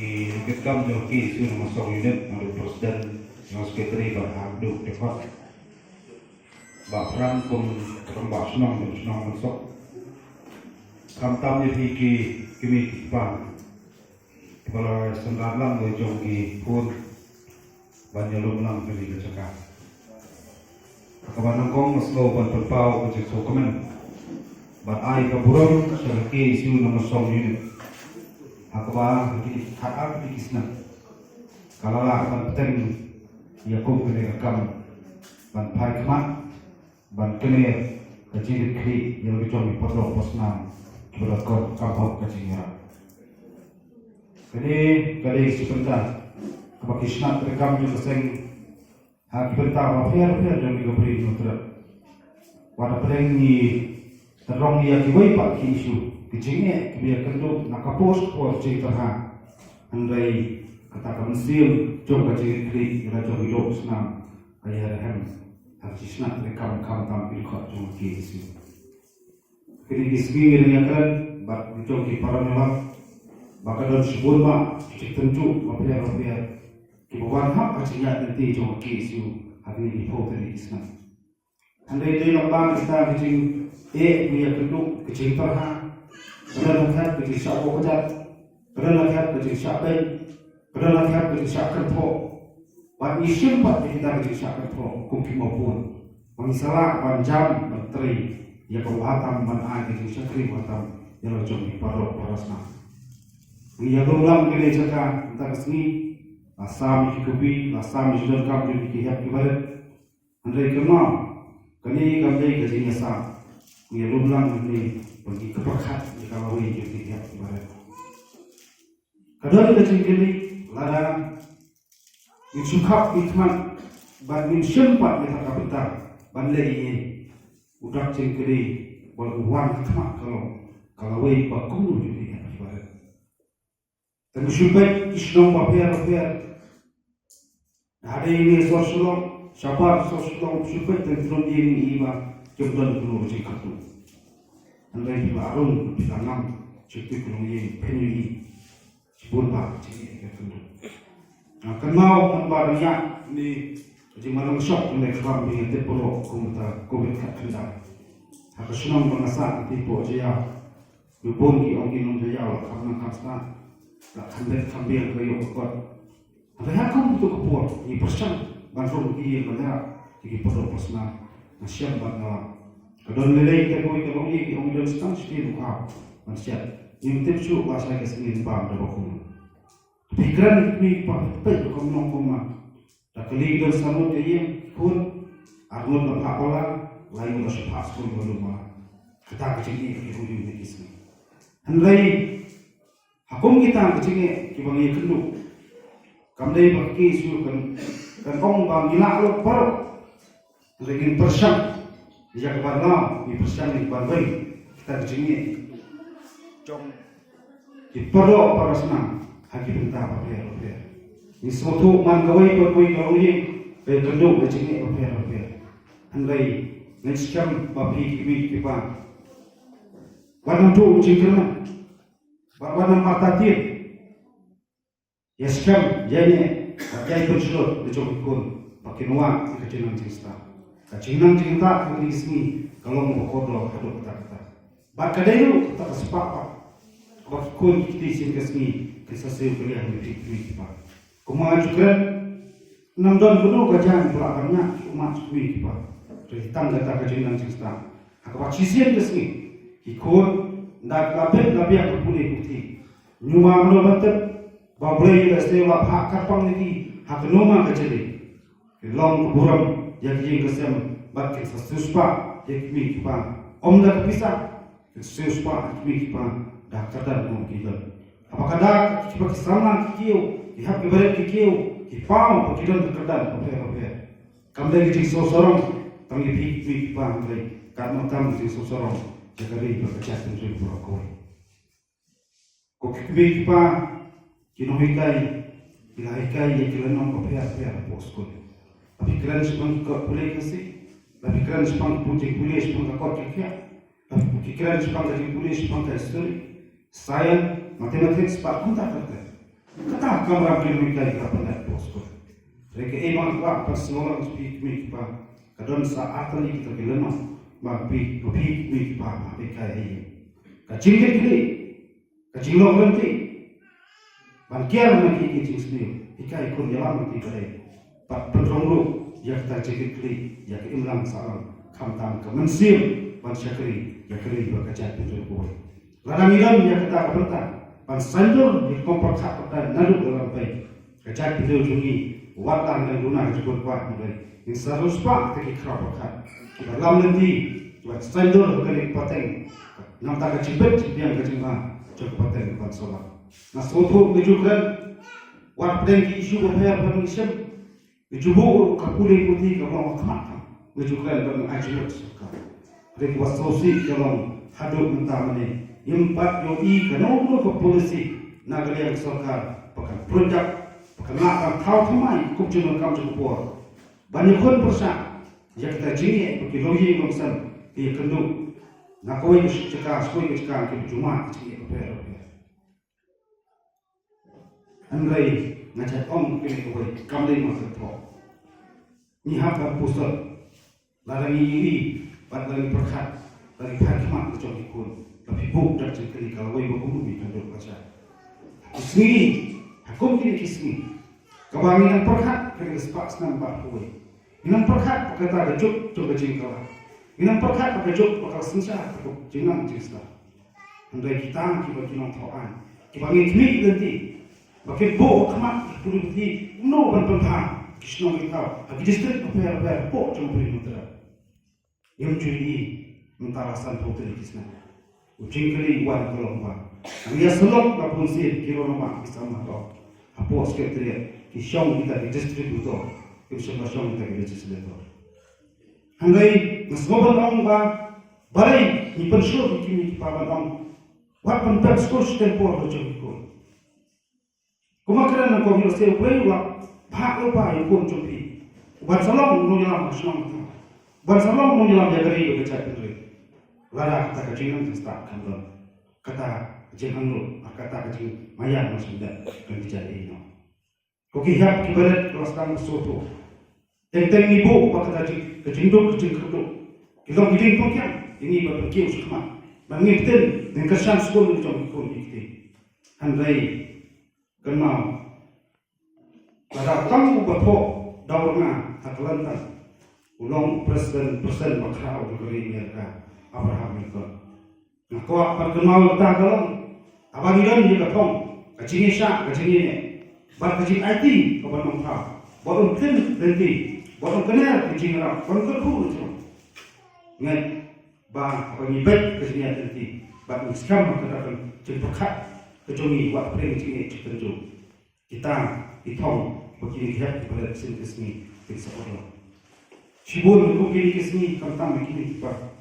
Welcome to Key Soon Masong Unit oleh Presiden yang Sekretari Pak Abdul Tepat Pak Rangkum Rembak Senang dan Senang Masuk Kamtam di Kimi Kipang Kepala Sendalang Wajong Pun Banyak Lumlang Kali Kecakap Kawan Nangkong Maslow Ban Perpau Kecik Sokomen Ban Ai Kaburong Syarki Soon Masong Unit Akaba hak di kisna kalau lah ban peteng ia kum kene rekam ban pai kemat ban kene kecil kri yang dicom potro posnam berakor kapal kecilnya kene sebentar kaba kisna rekam yang seng hak bentar afiar yang diberi nutra pada peteng ni terong ia kiwai pak kisu kecingnya biar kenduk nakapos pos cerita ha andai katakan sil jom kecing kri raja hidup senang kaya rehem harus senang rekam tampil kau cuma kisi kini kismi dengan kan bak jom ki para memang bakal dalam sebut mak cik tentu mapiar kibawan hak kecingnya nanti cuma kisi hari ini foto di senang andai dia lambang kita kecing biar kenduk kecing terha Kerana lihat kecil syak wajat, kerana lihat kecil syak baik, kerana lihat kecil syak kerto. Wan isim pat kita kecil syak kerto, kumpi maupun. Mengisalah wan jam menteri, ya kewatam wan ai kecil syak kri watam, ya lojong di parok parasna. Ia berulang kini cakap tentang seni, asam hikubi, asam judul kami dikihap ibarat. Andai kenal, kini kami kecil nyasa. Ia berulang ini pergi kepekat di kalawai yang tidak ibarat. Kadang kita cengkeli ladang insukap ikman ban sempat kita kapital ban ini udah cengkeli berbuang ikman kalau kalawai bakulu juga ibarat. Dan supaya islam baper ada ini sosok siapa sosok supaya tentu ini iba kemudian dulu cengkatu. Andai dilarung di dalam cikgu kelungi penyui cibulba cikgu itu. Nah, kenal membarnya ni jadi malam syok oleh kelam dengan teporo kumta covid kena. Aku senang mengasah tipu jaya lubung ki orang inum jaya karena kasna tak kambing kayu kuat. Ada aku untuk kepuar di persen bantul ki benar di poro persna nasyam bangal. Kadang nilai terkoi kalau ini orang dalam setang sendiri buka manusia yang tercu bahasa kesini paham dah bakum. Pikiran ini pakai kalau nongkoma. Tak kali dalam samut dia pun arun berapa orang lain dah sepas pun belum kita kecil ini kita boleh kisah. Hendai hakum kita kecil ini kita bagi kenduk. Kamdai pakai isu kan kong bang gila lo per lagi persiap. Jika kebarna di persiang di barbai kita kecingnya jom di perlo para senang haki bentah papiar di semutu manggawai berkui kalungi berkenduk kecingnya papiar andai ngesikam bapi kimi kipan warna tu cingkerna warna matatir ya sikam jadinya jai bersulur dicok ikun pakai nuang kecilan cingsta Kacinang cinta kali ismi kalau mau kodoh hadap kata. Bakadeu kata sepakat. Bakun kita sini kesmi kesasih beliau di pak. Kumang juga 6 don kuno kajian belakangnya cuma sui pak. Jadi tangga kata kacinang cinta. Aku bacisian kesmi. Ikut ndak kapet nabi aku pulih bukti. Nyuma menolot bablai sewa hak kapang lagi hak noma kecil. Long buram yang kesem bakin sesuspa yang kami kipan om dah kepisah sesuspa kami kipan dah kadar om kita apakah dah kita kesamaan kikiu dihap ibarat kikiu kipam kita kadar apa kami lagi sesorong kami kipan lagi karena kami sesorong jadi berkecatan dari burakoi kok kami kipan kinohikai ilahikai yang kilanom apa poskul tapi keren sepang kau boleh kasih, tapi keren sepang putih boleh sepang kau kerja, tapi keren sepang dari boleh sepang dari story, saya matematik sepang pun tak kerja, Kata kamera kita di kapan posko. Mereka emang kuat pas orang speak me pa. Kadang saat ini kita kelema, mapi me pa mereka ini. Kacingit ni, kacinglo berhenti. Bangkian nak kicing sendiri. Ikai ikut jalan nanti pada. Pak penronglu yang kita cekik ni, yang imlang salam kamtam kemensim ban syakri, yang kiri berkacat pintu boy. Larang ilam yang kita kebentar. Pan sanjur di kompak sak dan naluk dalam baik. Kacat pintu jungi, watan dan guna jebut kuat mulai. Yang sarus pak teki kerap kat. Kita lam nanti, buat sanjur kali pateng. Nam tak kecibet yang kecimah cukup pateng pan solat. Nah sotu kejukan, wat pedang ki isu berbayar pada Islam. Kejubu kapuli putih kalau makan. Kejukan pada ajumat suka. Rekuas sosi kalau hadut mentah ini. Empat yoi kenapa ke polisi negara yang sarkar pakai produk pakai nakam tahu thamai kup cuma kam cukup puas banyakคนpersa yang kita jini pakai logi ngomsan dia kendu nak kau yang cekah sekoi cekah ke cuma jini per anggai ngajak om ke kau kam dei masa tu ni hak pusat larang ini pada perkat dari hikmat macam ikut tapi bukan jadi kalau ibu guru itu baca. Kismi, hukum kini kismi. Kebanginan perhat kena sepak nampak kue. Minam perhat pakai tak kejuk coba jengkala. Minam perhat pakai juk pakai sensa pakai jenang jengsa. Andai kita kita tahuan. Kebangin kini nanti. Pakai bo kemat puluh beti no ban penthang. Kisno kita. Lagi distrik apa bo cuma beri mutra. Yang curi mentarasan putri kisna. Ucing kali wan kolomba. Ang yasulok na punsin kiro nama isama to. Apo sekretariat kisyong kita di distributor. Kisyong kita di legislator. Hanggai nasmoban ong ba balay ni pensyo kini paban ong wat pentak skos tempo do jengko. Kumakaran ko hilo se play wa phak lo pa yung chumpi. Ban salong no yalam hasong. Ban salong no yalam yagari do kacak pendri. Lara kata kecingan sestak kamera kata kecingan lu kata kecing mayat masuk dah kan dijadi no. Koki hap kibarat kelaskan soto. Tentang ibu kata kecing duk kecing keduk. Kita giding pokyan ini berpikir sukma. Mengikuti dengan kesan sekolah macam ikut ikti. Handai kenal. Pada tamu berpok daurna Atlantan. Ulang presiden makau negeri Amerika. Abraham Lincoln. Nah, kau akan kenal kita kalau abang ini juga tahu. Kecil Isya, kecil ini. Bar kecil IT, kau pernah tahu. Baru mungkin nanti, baru kenal kecil orang, baru kerja itu. Ngai, bang abang ini baik kecil nanti. Bang Islam katakan cepat kecuali waktu ini kecil cepat. Kita itu begini lihat pada sini kesini sekolah. Sibuk untuk kini kesini tentang begini kita.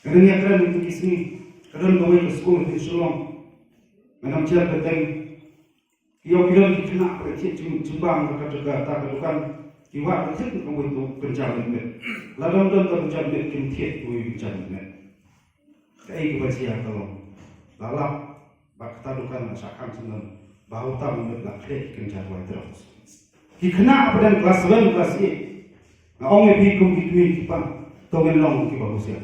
Kadang yang keren untuk kismi, kadang kawai ke sekolah di Solong, menam cer peteng, kiau kiau kena percaya cimbang kata tak kedukan, kiwat kecil kawai itu penjamin net, ladang dan penjamin kintiet kawai penjamin net. Kaya kebaca kalau lalap bak tadukan sakam senang, bahu tamu net laklek kenjawan terus. Kikena apa dan kelas 1 kelas A, na orang lebih kumpulan kita, tongen long kita berusia.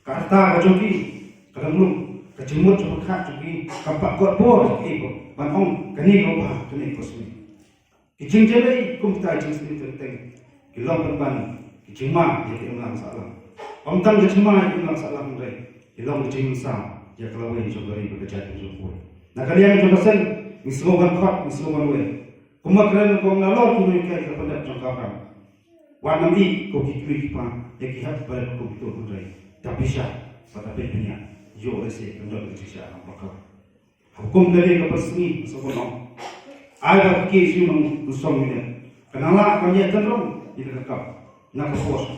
Kata kajoki, kadang lu kecimut cuma kat joki, kampak kuat bor, ego, banong kini lupa kini kosmi. Kicing jelai kumputai jenis tentang, kilong penban, kicingma jadi ulang salam. Omtang kicingma jadi ulang salam mulai, kilong kicing sam, dia kelawai jogari bekerja di jogoi. Nah kalian coba sen, mislogan kot, mislogan we. Kumakran kong nalor kini kai kepada jangkakan. Warna ni koki kiri kipan, kihat pada koki tu mulai. Tapi sah pada dunia, yo rasa kendor Indonesia apakah hukum dari kebersih sebelum ada kes yang usung ini, kenala banyak cenderung direkap, nak pos,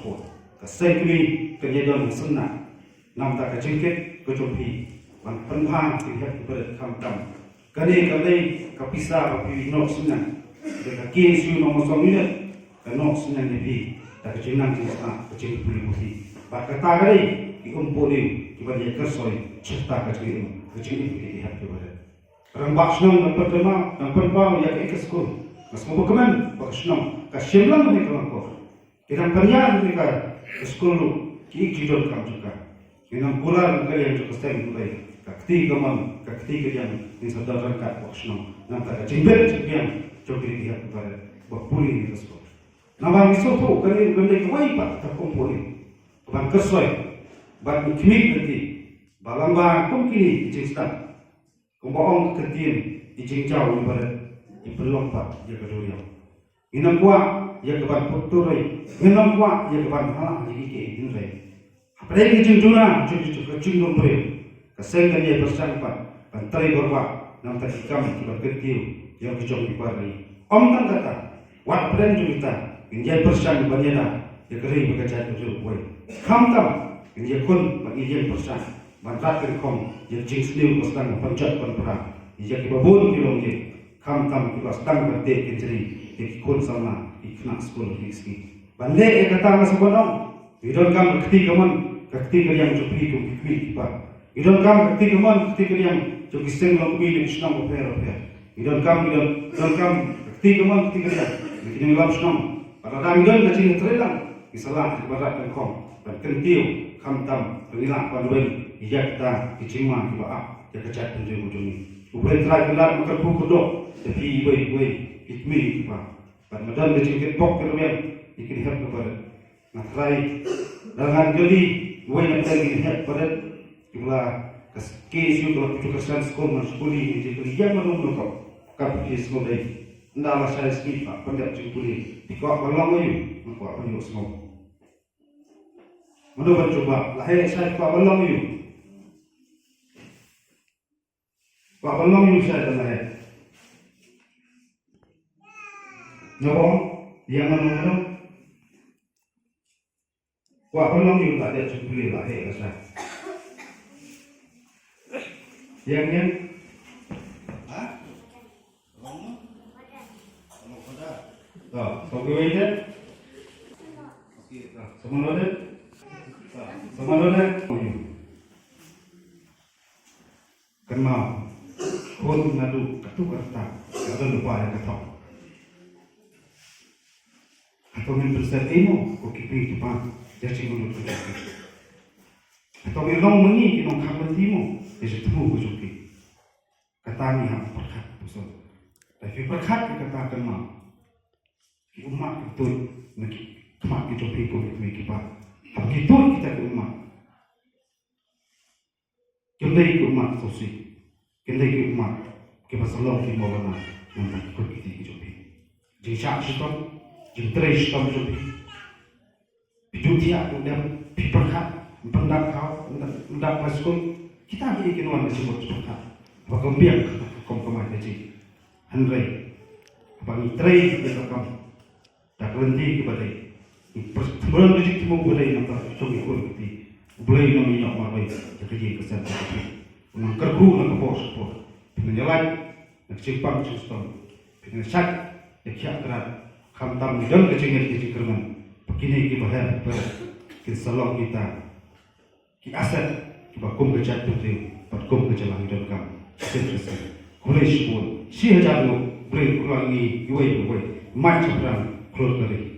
kesekmi kejadian senang, nampak kecengket kecumpi, wan penhang tidak berkamkam, kali kepisah bagi nok senang, dekat kes yang usung ini, nok senang lebih, tak kecenang kita kecengket putih. Kata kali diumpulin kepada kersoy cerita kecil ini kita lihat kepada Orang baksenong dan pertama dan pertama yang ikut sekolah. Mas mau berkemen baksenong kasihan mereka langkor. Kita penyan mereka sekolah kiik kam juga. Inam pulang kalian juga stem mulai. Kakti kaman kakti kalian ini saudara kat baksenong. Nampak jembel jembiang cokri dia kepada bapuli ini sekolah. Nama misoto kalian benda kuai pak terkumpulin. Ban kesoy, ban kimik nanti. Balamba kum kini ijistan. Kumbaong ketin ijingjau ibarat ipelompat ya kedua. Inam kuat ya keban puturai. Inam kuat ya keban halah jadi ke inrai. Apa lagi ijingjuna cuci cinggung beri. Kesenggan dia bersangpat. Bantari berwak nam tadi kami kibat ketiu yang kejong dipari. Om tan kata, wat pren jumita. Injai bersang banyana ya keri bekerja tu boy. Kam tam injai kun bagi injai bersang. Mantap kerkom yang jing sendiri kostang pencet perang. Ia kibabun kilong je. Kam tam kibastang berdek kenceri. Ikut sama ikna sekolah hiski. Balik kata mas bonong. Idon kam ketiga man ketiga yang cupi kumpi kipa. Idon kam ketiga yang cupi seng lombi di senang oper. Idon kam ketiga yang bikin lam senang. Pada dami idon kacing terelang. Isalah kebarat kerkom dan kentiu kam tam pengilang panduan. Ia kita keciman kita ya kecat penjuru ni. Ubay try kelar makan buku dok. Tapi ibai itmi kita. Pada madan kecil pok kerumia ikin help kepada. Nak try dengan jadi ibai nak lagi help pada. Kita kes you kalau kita kesan sekolah masukuli jadi yang mana kau kapal sekolah ini. Nda lah saya skip pak pendak cukuli. Dikau balang you, kau apa you semua. Mana coba lahir saya kau balang you. Pak belum you saya dah. Jawab, yang mana? Pak belum you tak ada cukup lah saya. Yang ah? Tak, so we wait. Okay, semua ada. Semua ada. Kenal. Kon ngadu katu kata ada lupa ya kata atau men bersatemo ko kipi kipa jadi ngono tu atau men long mengi kinong kapan timo jadi temu ko joki kata ni ha perkat pusat tapi perkat kata kenal ki umat itu neki kemak ki joki ko kipa begitu kita ke umat kendai ke umat sosial kendai ke umat ke masalah di mawana nanti ikut kita hidupi jing syak syaitan jing terai syaitan hidupi hidup dia dan piperkat pendak kau pendak masuk kita lagi kenuan disebut piperkat apa biar kompromi haji handrai bagi terai kita kamu tak berhenti kepada sebelum rezeki mau boleh nampak coba ikut kita boleh nomi nak marai jadi kesan Unang kerku nak bos po. Penjalan nak cipang sistem. Penjalan nak kiat terat. Kamtam ni dal kecingit di kerman. Begini kita bahar kita salong kita. Kita aset kita kum kecat tu, kum kecalang hidup kami. Seterusnya. Kolej pun. Si hajar lo boleh kurangi iway. Macam orang keluar dari.